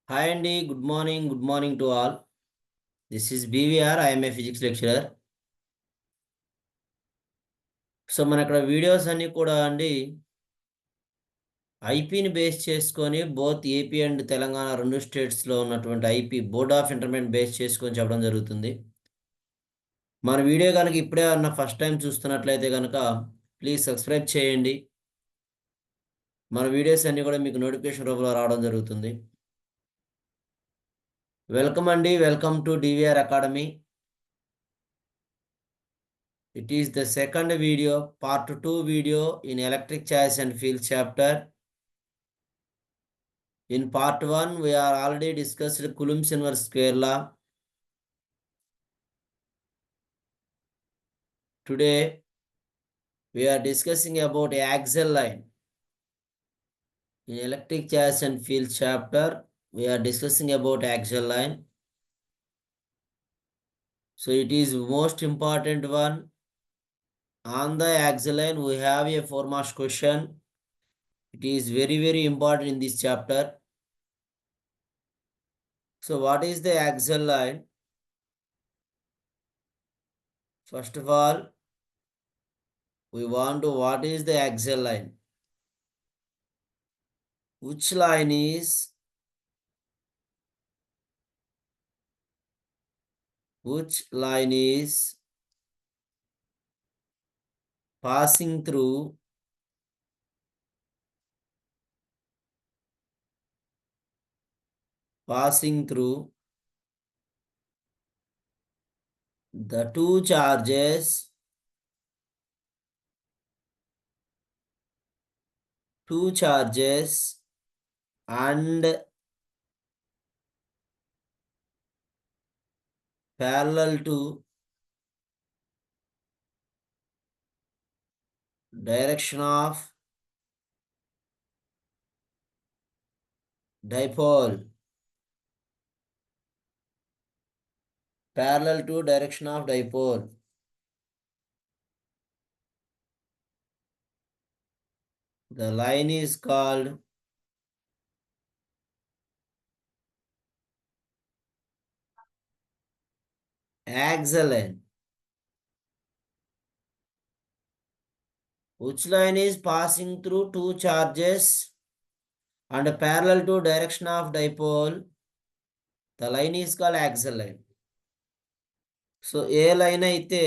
Hi Andy, good morning to all. This is BVR, I am a physics lecturer. So మన ఇక్కడ videos అన్నీ కూడా అండి ఐపీని base చేసుకొని బోత్ ఏపీ అండ్ తెలంగాణ రెండు స్టేట్స్లో ఉన్నటువంటి IP board of intermediate base చేసుకొని చెప్పడం జరుగుతుంది. మన వీడియో కనుక ఇప్పుడే అన్న ఫస్ట్ టైం చూస్తున్నట్లయితే కనుక ప్లీజ్ సబ్స్క్రైబ్ చేయండి. మన వీడియోస్ అన్నీ కూడా మీకు నోటిఫికేషన్ రూపంలో రావడం జరుగుతుంది. వెల్కమ్ అండి, welcome to DVR academy. It is the second video, part 2 video in electric charge and field chapter. In part 1, we are already discussed Coulomb's inverse square law. Today, we are discussing about axial line. In electric charge and field chapter, we are discussing about axial line. So it is most important one. On the axial line, we have a 4 marks question. It is very important in this chapter. So what is the axial line? First of all, we want to what is the axial line? Which line is passing through the two charges and parallel to direction of dipole. Parallel to direction of dipole. The line is called axial line. Which line is passing through two charges and parallel to direction of dipole? The line is called axial line. So A line అయితే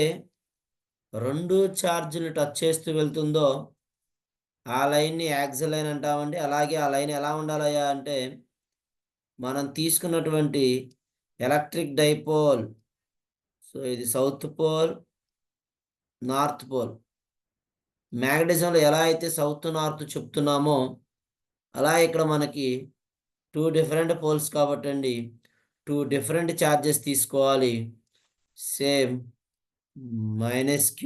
రెండు ఛార్జీలు touch చేస్తూ వెళ్తుందో ఆ లైన్ని axle line అంటామండి. అలాగే ఆ లైన్ ఎలా ఉండాలయ్యా అంటే మనం తీసుకున్నటువంటి ఎలక్ట్రిక్ డైపోల్, సో ఇది సౌత్ పోల్, నార్త్ పోల్. మ్యాగ్నెటిజంలో ఎలా అయితే సౌత్ నార్త్ చెప్తున్నామో అలా ఇక్కడ మనకి టూ డిఫరెంట్ పోల్స్ కాబట్టి అండి టూ డిఫరెంట్ ఛార్జెస్ తీసుకోవాలి. Same -q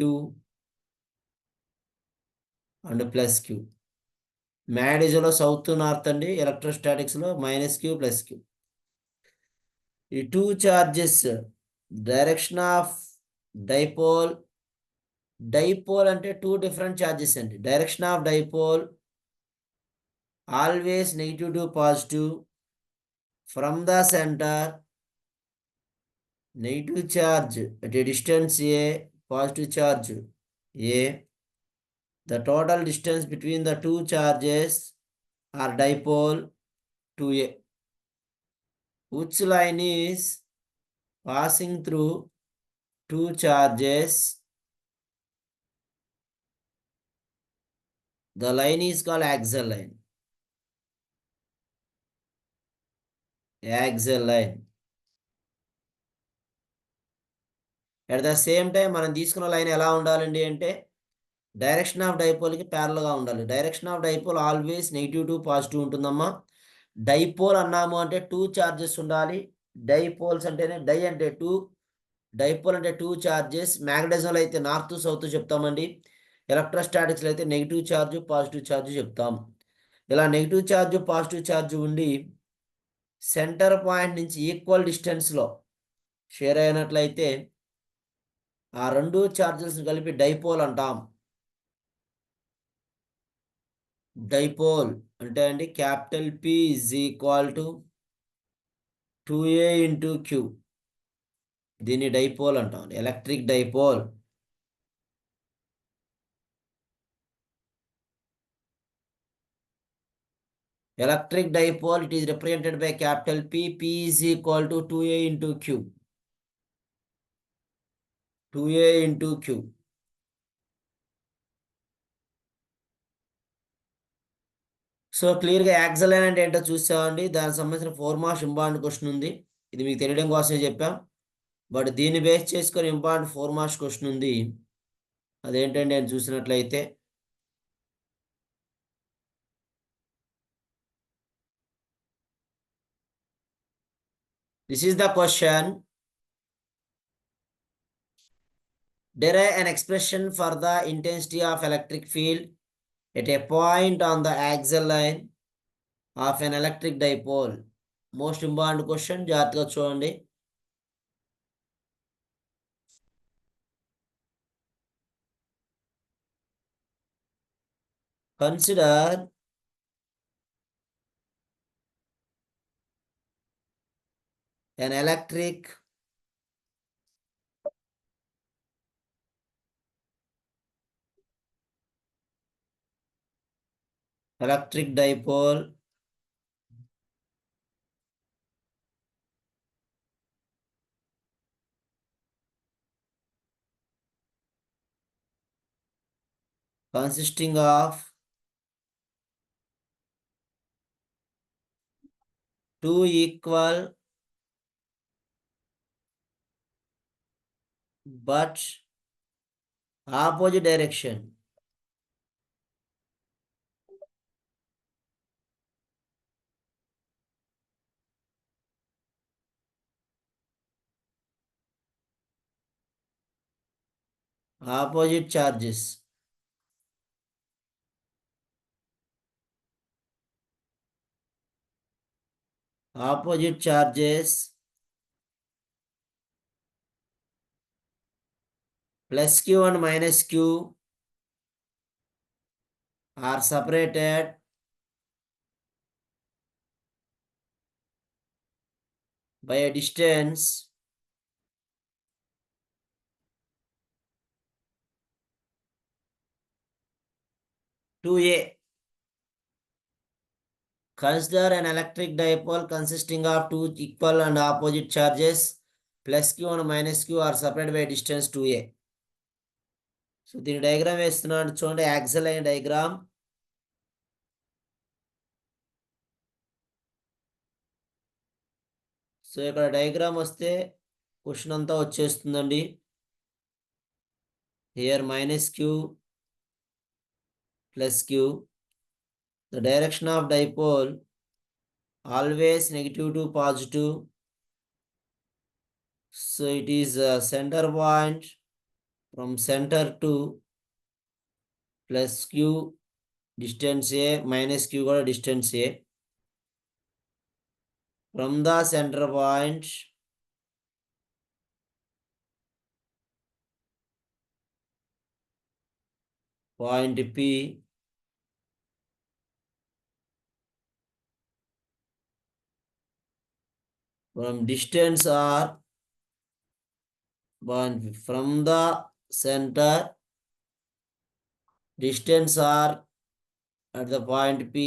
and +q. మ్యాగ్నెటిజంలో సౌత్ నార్త్ అండి, ఎలక్ట్రోస్టాటిక్స్లో -q +q. ఈ two charges direction of dipole అంటే టూ డిఫరెంట్ చార్జెస్ అండి. Direction of dipole always negative to positive. From the centre negative charge at a distance a, positive charge a. The total distance between the two charges are dipole 2a. Which line is passing through two charges? The line is called axial line. Axial line. At the same time మనం తీసుకున్న line ఎలా ఉండాలండి అంటే direction of డైపోల్కి ప్యారల్గా ఉండాలి. Direction of dipole always negative to positive ఉంటుందమ్మా. Dipole అన్నాము అంటే two charges ఉండాలి. డైపోల్స్ అంటేనే డై అంటే టూ, డైపోల్ అంటే టూ చార్జెస్. మ్యాగ్నెటిజంలో అయితే నార్త్ సౌత్ చెప్తామండి. ఎలక్ట్రోస్టాటిక్స్లో అయితే నెగిటివ్ ఛార్జ్ పాజిటివ్ ఛార్జ్ చెప్తాం. ఇలా నెగిటివ్ ఛార్జ్ పాజిటివ్ ఛార్జ్ ఉండి సెంటర్ పాయింట్ నుంచి ఈక్వల్ డిస్టెన్స్లో షేర్ అయినట్లయితే ఆ రెండు ఛార్జెస్ని కలిపి డైపోల్ అంటాం. డైపోల్ అంటే అండి capital P = 2a into q. దీన్ని డైపోల్ అంటాం, electric dipole. Electric dipole, it is represented by capital P. P is equal to 2a into q. 2a into q. So క్లియర్గా యాక్సల్ లైన్ అంటే ఏంటో చూసామండి. దానికి సంబంధించిన 4 మార్క్స్ ఇంపార్టెంట్ క్వశ్చన్ ఉంది. ఇది మీకు తెలియడం కోసమే చెప్పాం. బట్ దీన్ని బేస్ చేసుకొని ఇంపార్టెంట్ 4 మార్క్స్ క్వశ్చన్ ఉంది. అదేంటండి అని చూసినట్లయితే, this is the question. Derive an expression for the intensity of electric field at a point on the axial line of an electric dipole. Most important question, జాగ్రత్తగా చూడండి. Consider an electric dipole consisting of two equal but opposite direction. Opposite charges. Opposite charges plus q and minus q are separated by a distance to a. Consider an electric dipole consisting of two equal and opposite charges plus q and minus q are separated by a distance to a. So దీని diagram వేస్తున్నాను చూడండి, axle line diagram. So ఇక్కడ diagram వస్తే question అంతా వచ్చేస్తుందండి. Here minus q plus q. The direction of dipole always negative to positive. So it is a center point from center to plus q distance a minus q కూడా distance a. From the center point P from distance r from the center distance r at the point P.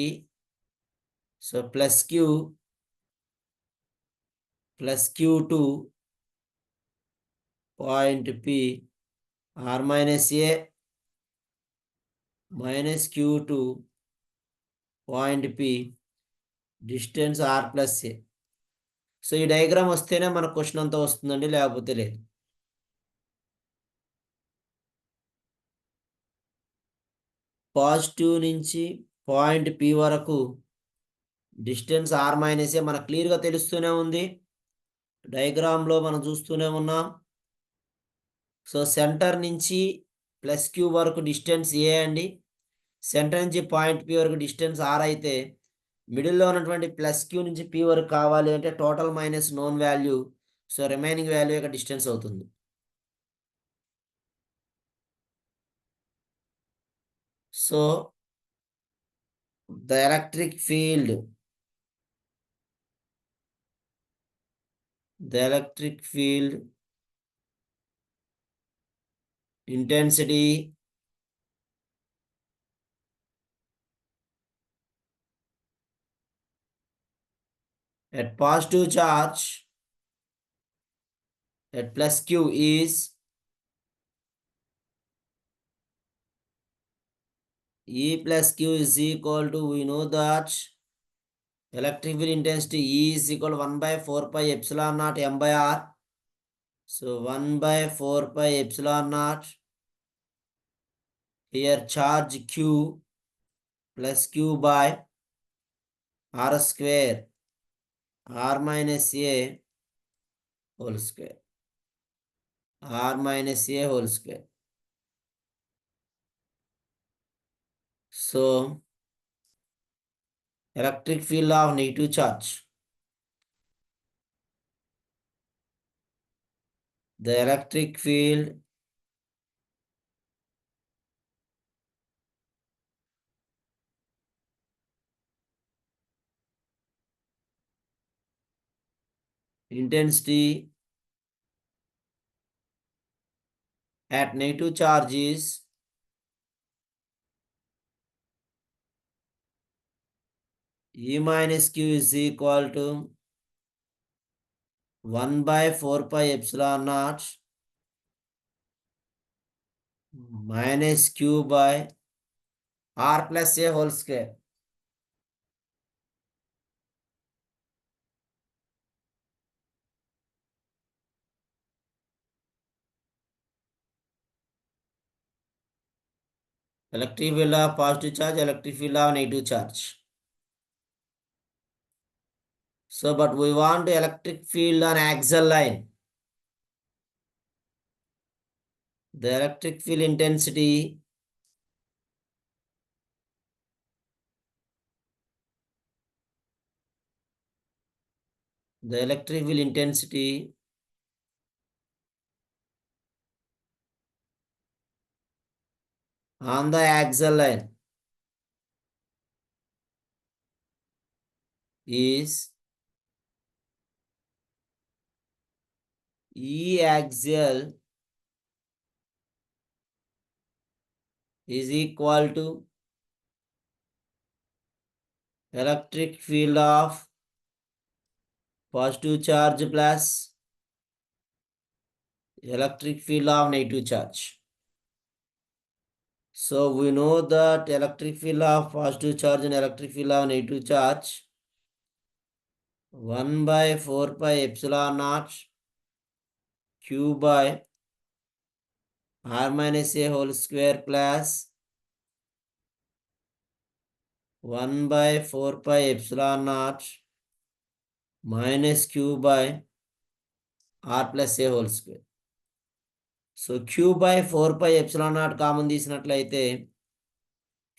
So plus q to point P r minus a minus q to point P distance r plus a. So ఈ diagram వస్తేనే మన question అంతా వస్తుందండి, లేకపోతే లేదు. Positive నుంచి point P వరకు distance are minus ఏ మనకు క్లియర్గా తెలుస్తూనే ఉంది, డయాగ్రామ్లో మనం చూస్తూనే ఉన్నాం. సో సెంటర్ నుంచి ప్లస్ క్యూ వరకు డిస్టెన్స్ ఏ అండి, సెంటర్ నుంచి పాయింట్ P వరకు డిస్టెన్స్ ఆర్ అయితే మిడిల్లో ఉన్నటువంటి ప్లస్ క్యూ నుంచి P వరకు కావాలి అంటే total minus known value, so remaining value యొక్క డిస్టెన్స్ అవుతుంది. So the electric field the electric field intensity at positive charge at plus Q is E plus Q is equal to, we know that electric field intensity E is equal to 1 by 4 pi epsilon naught M by R. So 1 by 4 pi epsilon naught. Here charge Q plus Q by R square R minus A whole square. R minus A whole square. So electric field of negative charge. The electric field intensity at negative charge is E minus Q is equal to 1 by 4 pi epsilon naught minus Q by R plus A whole square. Electric field of positive charge, electric field of negative charge. So, but we want electric field on axial line. The electric field intensity on the axial line is E axial is equal to electric field of positive charge plus electric field of negative charge. So we know that electric field of positive charge and electric field of negative charge 1 by 4 pi epsilon naught Q by R minus A whole square plus 1 by 4 pi epsilon naught minus Q by R plus A whole square. So Q by 4 pi epsilon naught common తీసినట్లయితే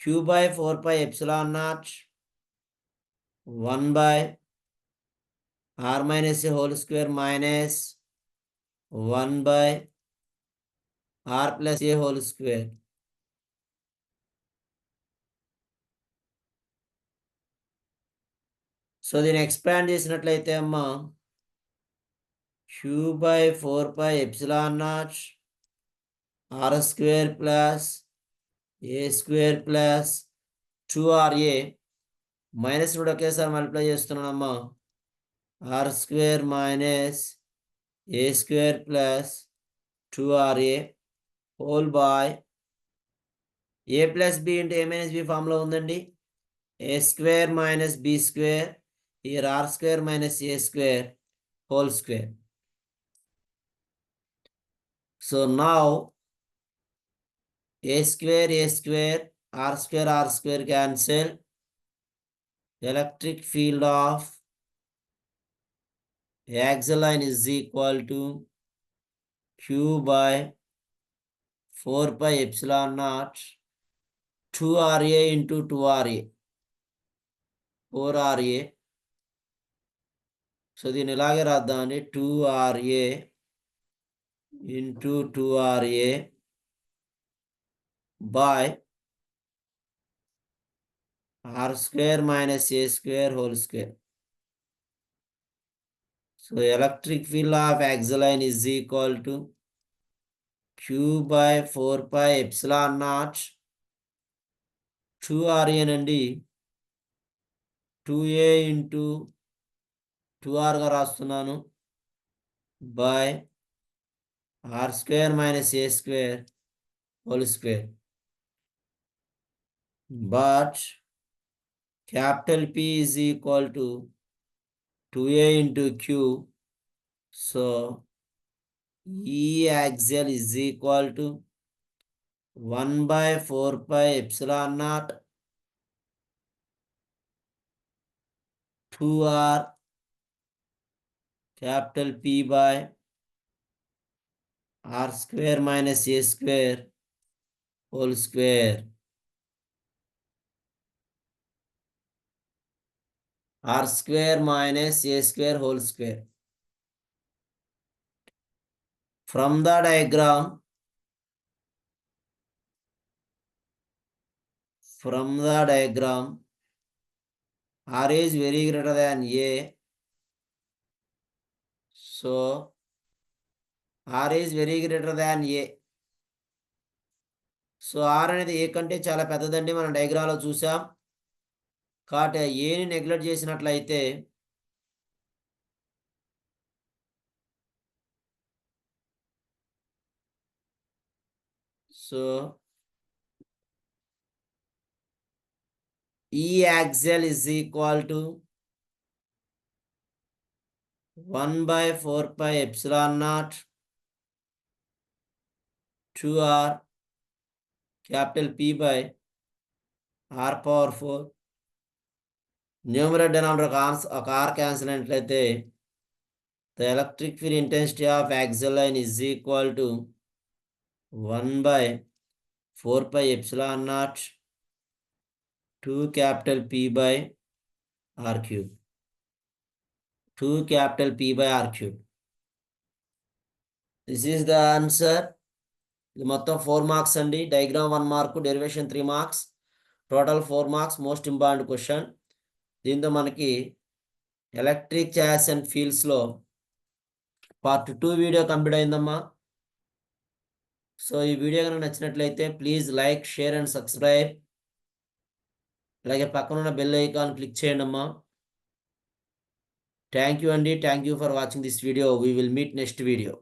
Q by 4 pi epsilon naught 1 by R minus A whole square minus 1 by R plus A whole square. So దీన్ని expand చేసినట్లయితే అమ్మా Q by 4 pi epsilon naught R square plus A square plus 2RA minus కూడా ఒకేసారి multiply చేస్తున్నానమ్మా R square minus A square plus 2RA whole by A plus B into A minus B ఫామ్లో ఉందండి A square minus B square here R square minus A square whole square. So now A square R square cancel. Electric field of axial line is equal to Q by 4 pi epsilon naught 2RA into 2RA 4RA. So దీన్ని ఇలాగే రాద్దామండి 2RA into 2RA by R square minus A square whole square. So electric field of axial line is equal to Q by 4 pi epsilon naught 2RA అండి 2A into 2R గా రాస్తున్నాను by R square minus A square whole square. But capital P is equal to 2A into Q. So E axial is equal to 1 by 4 pi epsilon naught 2R capital P by R square minus A square whole square. R square minus A square whole square. From the diagram, R is very greater than A. So R is very greater than A. So R అనేది ఏ కంటే చాలా పెద్దదండి, మనం డయాగ్రామ్లో చూసాం. కాబట్టి ఏని neglect చేసినట్లయితే so E axial is equal to 1 by 4 pi epsilon naught 2R capital P by R power 4. Numerator denominator ఒక R cancel అయినట్లయితే the electric field intensity of axial line is equal to 1 by 4 pi epsilon naught 2 capital P by R cube. 2 capital P by R cube. This is the answer. ఇది మొత్తం 4 marks అండి. Diagram 1 mark, derivation 3 marks, total 4 marks. Most important question. దీంతో మనకి electric charges and ఫీల్డ్స్లో part 2 video complete అయిందమ్మా. So ఈ video కనుక నచ్చినట్లయితే please like, share and subscribe. అలాగే పక్కన ఉన్న బెల్ ఐకాన్ క్లిక్ చేయండి అమ్మా. థ్యాంక్ యూ అండి. Thank you for watching this video. We will meet next video.